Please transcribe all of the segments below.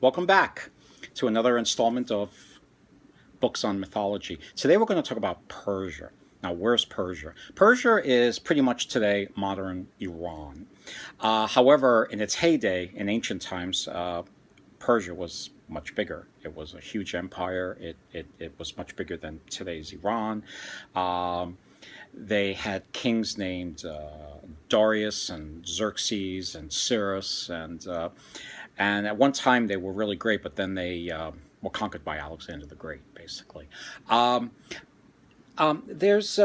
Welcome back to another installment of Books on Mythology. Today we're going to talk about Persia. Now, where's Persia? Persia is pretty much today modern Iran. However, in its heyday, in ancient times, Persia was much bigger. It was a huge empire. It was much bigger than today's Iran. They had kings named Darius and Xerxes and Cyrus, and at one time they were really great, but then they were conquered by Alexander the Great, basically. Um, there's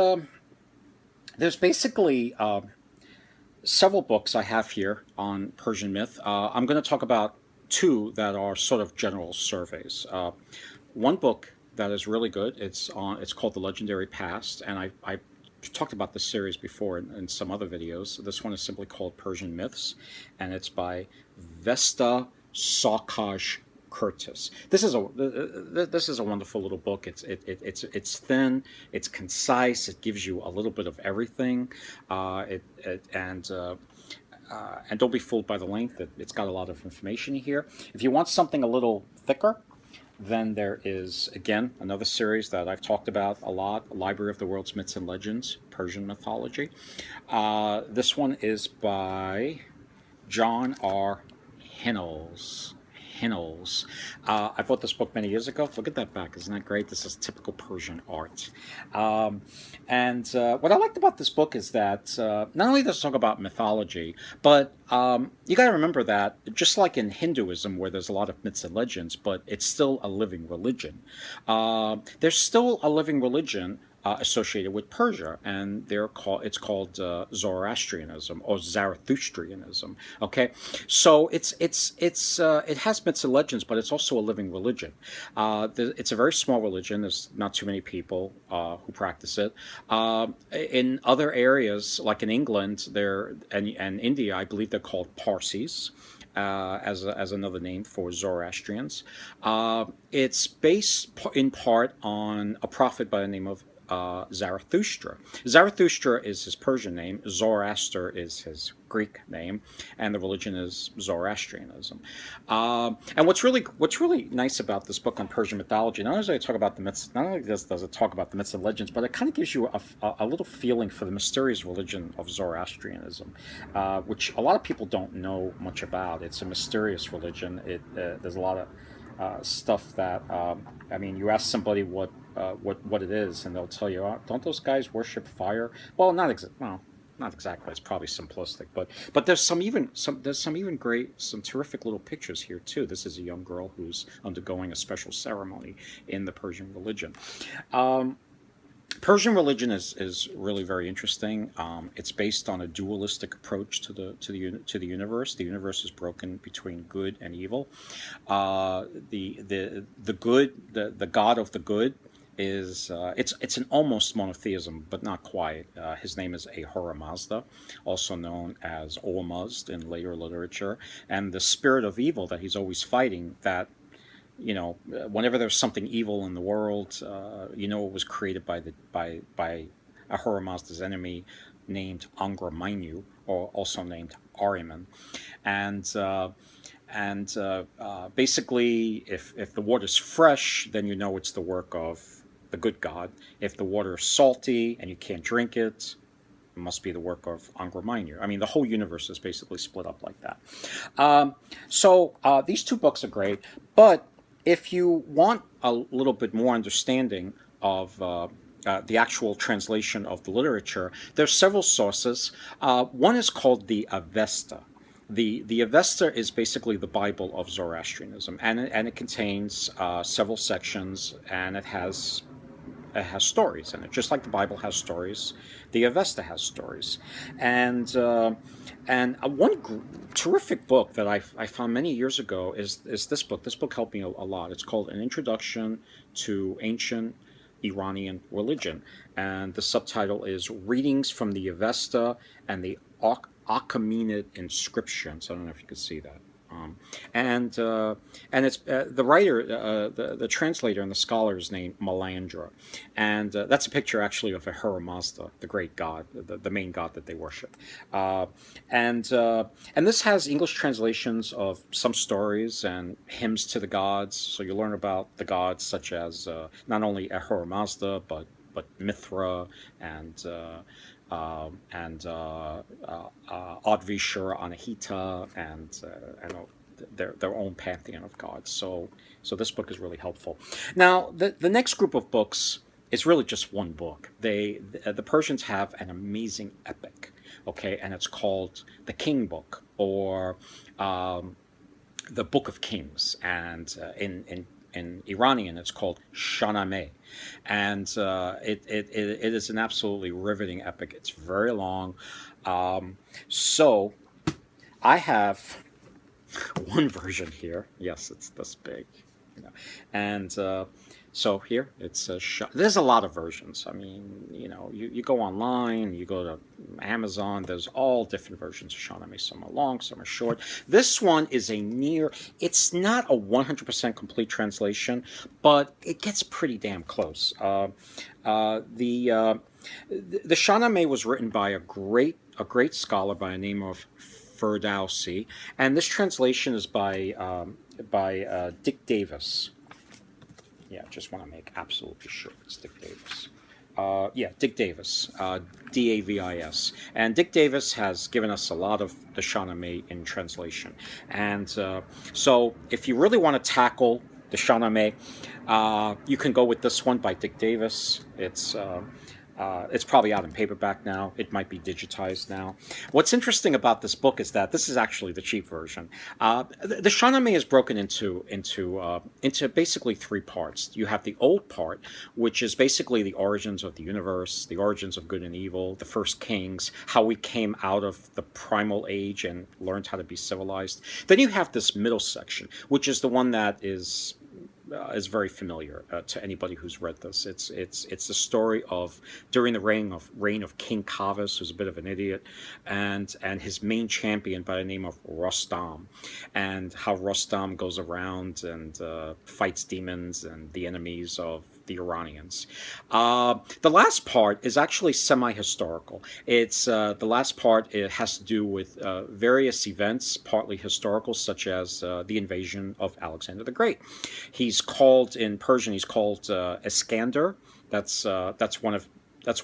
basically several books I have here on Persian myth. I'm going to talk about two that are sort of general surveys. One book that is really good. It's called The Legendary Past, and I talked about this series before in some other videos. This one is simply called Persian Myths, and it's by Avesta Curtis. This is a wonderful little book. It's thin, it's concise, it gives you a little bit of everything, and don't be fooled by the length. It's got a lot of information here. If you want something a little thicker, then there is, again, another series that I've talked about a lot, Library of the World's Myths and Legends, Persian Mythology. This one is by John R. Hinnells. I bought this book many years ago. Look at that back. Isn't that great? This is typical Persian art. What I liked about this book is that not only does it talk about mythology, but you got to remember that just like in Hinduism, where there's a lot of myths and legends, but it's still a living religion. There's still a living religion associated with Persia, and it's called Zoroastrianism or Zarathustrianism. Okay, so it has myths and legends, but it's also a living religion. It's a very small religion. There's not too many people who practice it. In other areas, like in England, and India, I believe they're called Parsis. As another name for Zoroastrians. It's based in part on a prophet by the name of Zarathustra. Zarathustra is his Persian name. Zoroaster is his Greek name, and the religion is Zoroastrianism. And what's really nice about this book on Persian mythology, not only does it talk about the myths, not only does it talk about the myths and legends, but it kind of gives you a little feeling for the mysterious religion of Zoroastrianism, which a lot of people don't know much about. It's a mysterious religion. There's a lot of stuff that you ask somebody what it is, and they'll tell you, oh, don't those guys worship fire? Well, not exactly. It's probably simplistic, but there's some terrific little pictures here too. This is a young girl who's undergoing a special ceremony in the Persian religion. Persian religion is really very interesting. It's based on a dualistic approach to the universe. The universe is broken between good and evil. The god of the good is it's an almost monotheism, but not quite. His name is Ahura Mazda, also known as Ormuzd in later literature, and the spirit of evil that he's always fighting. That whenever there's something evil in the world, it was created by Ahura Mazda's enemy named Angra Mainyu, or also named Ahriman, and basically, if the water's fresh, then it's the work of the good god. If the water is salty and you can't drink it, it must be the work of Angra Mainyu. The whole universe is basically split up like that. So these two books are great, but if you want a little bit more understanding of the actual translation of the literature, there's several sources. One is called the Avesta. The Avesta is basically the Bible of Zoroastrianism, and it contains several sections, and it has stories in it, just like the Bible has stories. The Avesta has stories, and one terrific book that I found many years ago is this book. This book helped me a lot. It's called An Introduction to Ancient Iranian Religion, and the subtitle is Readings from the Avesta and the Achaemenid Inscriptions. I don't know if you could see that And it's the writer, the translator and the scholar is named Malandra, and that's a picture actually of Ahura Mazda, the great god, the main god that they worship, uh, and this has English translations of some stories and hymns to the gods, so you learn about the gods such as not only Ahura Mazda but Mithra and Advishara Anahita and their own pantheon of gods. So this book is really helpful. Now the next group of books is really just one book. The Persians have an amazing epic, okay, and it's called the King Book or the Book of Kings, and in Iranian, it's called Shahnameh, and it is an absolutely riveting epic. It's very long, so I have one version here. Yes, it's this big, and so here it's there's a lot of versions. I mean, you go online, you go to Amazon. There's all different versions of Shahnameh. Some are long, some are short. This one is it's not a 100% complete translation, but it gets pretty damn close. The Shahnameh was written by a great scholar by the name of Firdowsi, and this translation is by Dick Davis. Yeah, just want to make absolutely sure it's Dick Davis. Dick Davis, Davis. And Dick Davis has given us a lot of the Shahnameh in translation. And so if you really want to tackle the Shahnameh, you can go with this one by Dick Davis. It's probably out in paperback now. It might be digitized now. What's interesting about this book is that this is actually the cheap version. The Shahnameh is broken into basically three parts. You have the old part, which is basically the origins of the universe, the origins of good and evil, the first kings, how we came out of the primal age and learned how to be civilized. Then you have this middle section, which is the one that is very familiar to anybody who's read this. It's the story of during the reign of King Kavas, who's a bit of an idiot, and his main champion by the name of Rostam, and how Rostam goes around and fights demons and the enemies of the Iranians. The last part is actually semi-historical. It's the last part. It has to do with various events, partly historical, such as the invasion of Alexander the Great. He's called in Persian. He's called Iskander. That's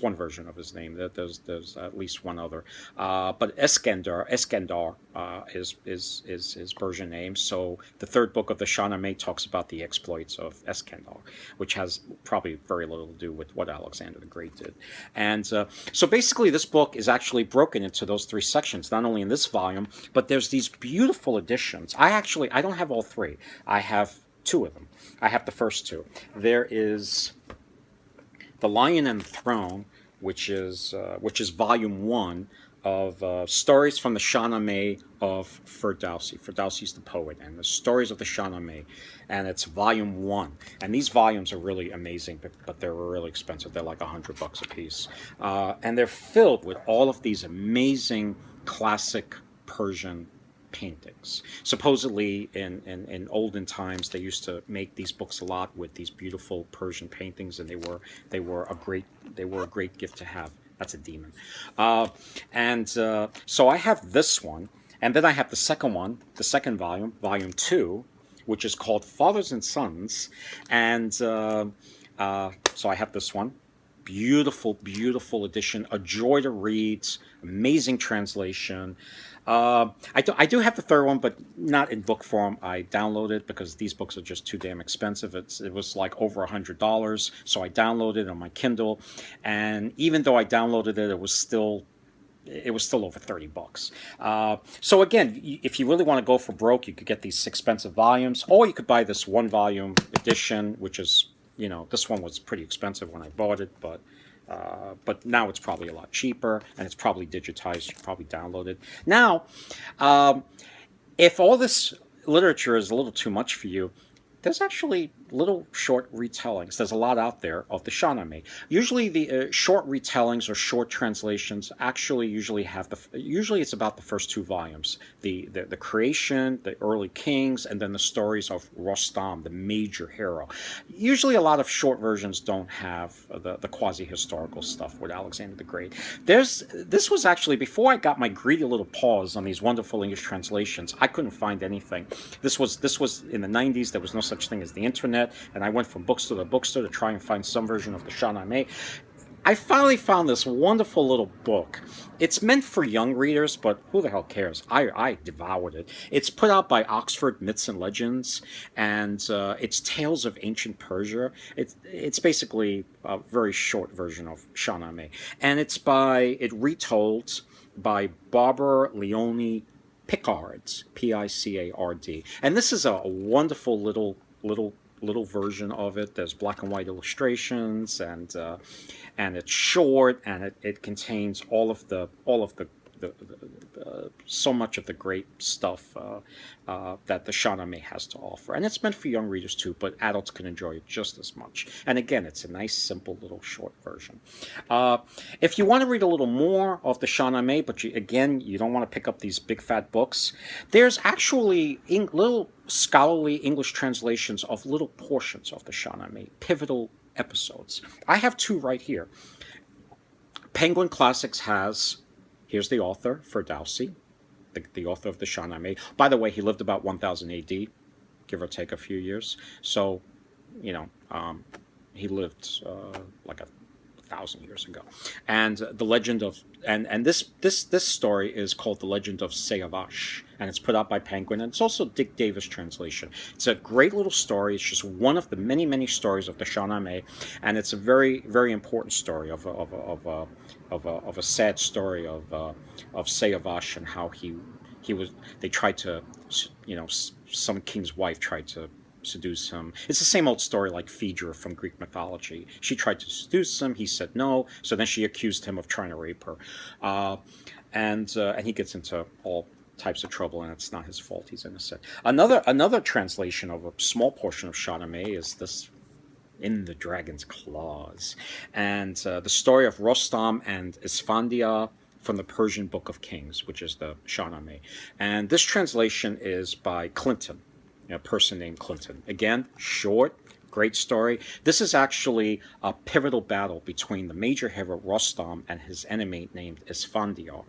one version of his name. There's at least one other, but Eskandar is his Persian name. So the third book of the Shahnameh talks about the exploits of Eskandar, which has probably very little to do with what Alexander the Great did. And so basically, this book is actually broken into those three sections. Not only in this volume, but there's these beautiful editions. I don't have all three. I have two of them. I have the first two. There is the Lion Enthroned, which is volume 1 of stories from the Shahnameh of Firdowsi. Firdowsi's the poet, and the stories of the Shahnameh, and it's volume 1. And these volumes are really amazing, but they're really expensive. They're like $100 a piece, and they're filled with all of these amazing classic Persian paintings. Supposedly, in olden times, they used to make these books a lot with these beautiful Persian paintings, and they were a great gift to have. That's a demon. So I have this one, and then I have the second one, the second volume, volume 2, which is called Fathers and Sons, and so I have this one. Beautiful, beautiful edition, a joy to read, amazing translation. I do have the third one, but not in book form. I downloaded it because these books are just too damn expensive. It was like over $100, so I downloaded it on my Kindle, and even though I downloaded it, it was still over $30. So again, if you really want to go for broke, you could get these expensive volumes, or you could buy this one volume edition, which is, this one was pretty expensive when I bought it, but now it's probably a lot cheaper, and it's probably digitized. You can probably download it. Now, if all this literature is a little too much for you, there's actually little short retellings. There's a lot out there of the Shahnameh. Usually the short retellings or short translations actually usually it's about the first two volumes, the creation, the early kings, and then the stories of Rostam, the major hero. Usually a lot of short versions don't have the quasi-historical stuff with Alexander the Great. This was actually, before I got my greedy little paws on these wonderful English translations, I couldn't find anything. This was in the 90s. There was no such thing as the internet, and I went from bookstore to bookstore to try and find some version of the Shahnameh. I finally found this wonderful little book. It's meant for young readers, but who the hell cares? I devoured it. It's put out by Oxford Myths and Legends, and it's Tales of Ancient Persia. It's basically a very short version of Shahnameh, and it retold by Barbara Leone Picard, Picard, and this is a wonderful little version of it. There's black and white illustrations, and it's short, and it contains all of the so much of the great stuff that the Shahnameh has to offer. And it's meant for young readers too, but adults can enjoy it just as much. And again, it's a nice, simple little short version. If you want to read a little more of the Shahnameh, but you don't want to pick up these big fat books, there's actually little scholarly English translations of little portions of the Shahnameh, pivotal episodes. I have two right here. Penguin Classics has, here's the author, Firdowsi, the author of the Shahnameh. By the way, he lived about 1000 AD, give or take a few years. So, he lived like 1,000 years ago. And the legend of, and this story is called The Legend of Seyavash, and it's put out by Penguin, and it's also Dick Davis' translation. It's a great little story. It's just one of the many, many stories of the Shahnameh, and it's a very, very important story of a sad story of Seyavash, and how they tried to, some king's wife tried to seduce him. It's the same old story like Phaedra from Greek mythology. She tried to seduce him. He said no. So then she accused him of trying to rape her, and he gets into all types of trouble, and it's not his fault. He's innocent. Another translation of a small portion of Shahnameh is this, In the Dragon's Claws, and the story of Rostam and Isfandia from the Persian Book of Kings, which is the Shahnameh. And this translation is by Clinton, a person named Clinton. Again, short, great story. This is actually a pivotal battle between the major hero Rostam and his enemy named Isfandiar.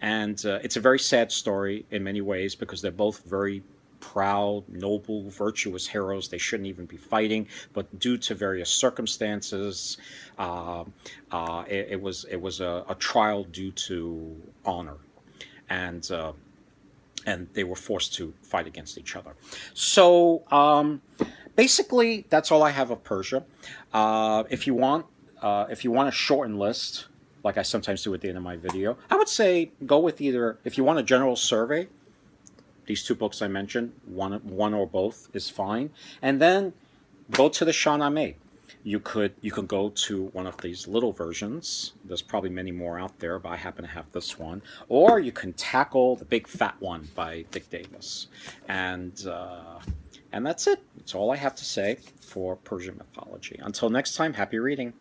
And it's a very sad story in many ways, because they're both very proud, noble, virtuous heroes. They shouldn't even be fighting, but due to various circumstances, it was a trial due to honor, and they were forced to fight against each other. So basically, that's all I have of Persia. If you want a shortened list, like I sometimes do at the end of my video, I would say go with either, if you want a general survey, these two books I mentioned, one or both is fine, and then go to the Shahnameh. You can go to one of these little versions. There's probably many more out there, but I happen to have this one. Or you can tackle the big fat one by Dick Davis. And that's it. That's all I have to say for Persian mythology. Until next time, happy reading.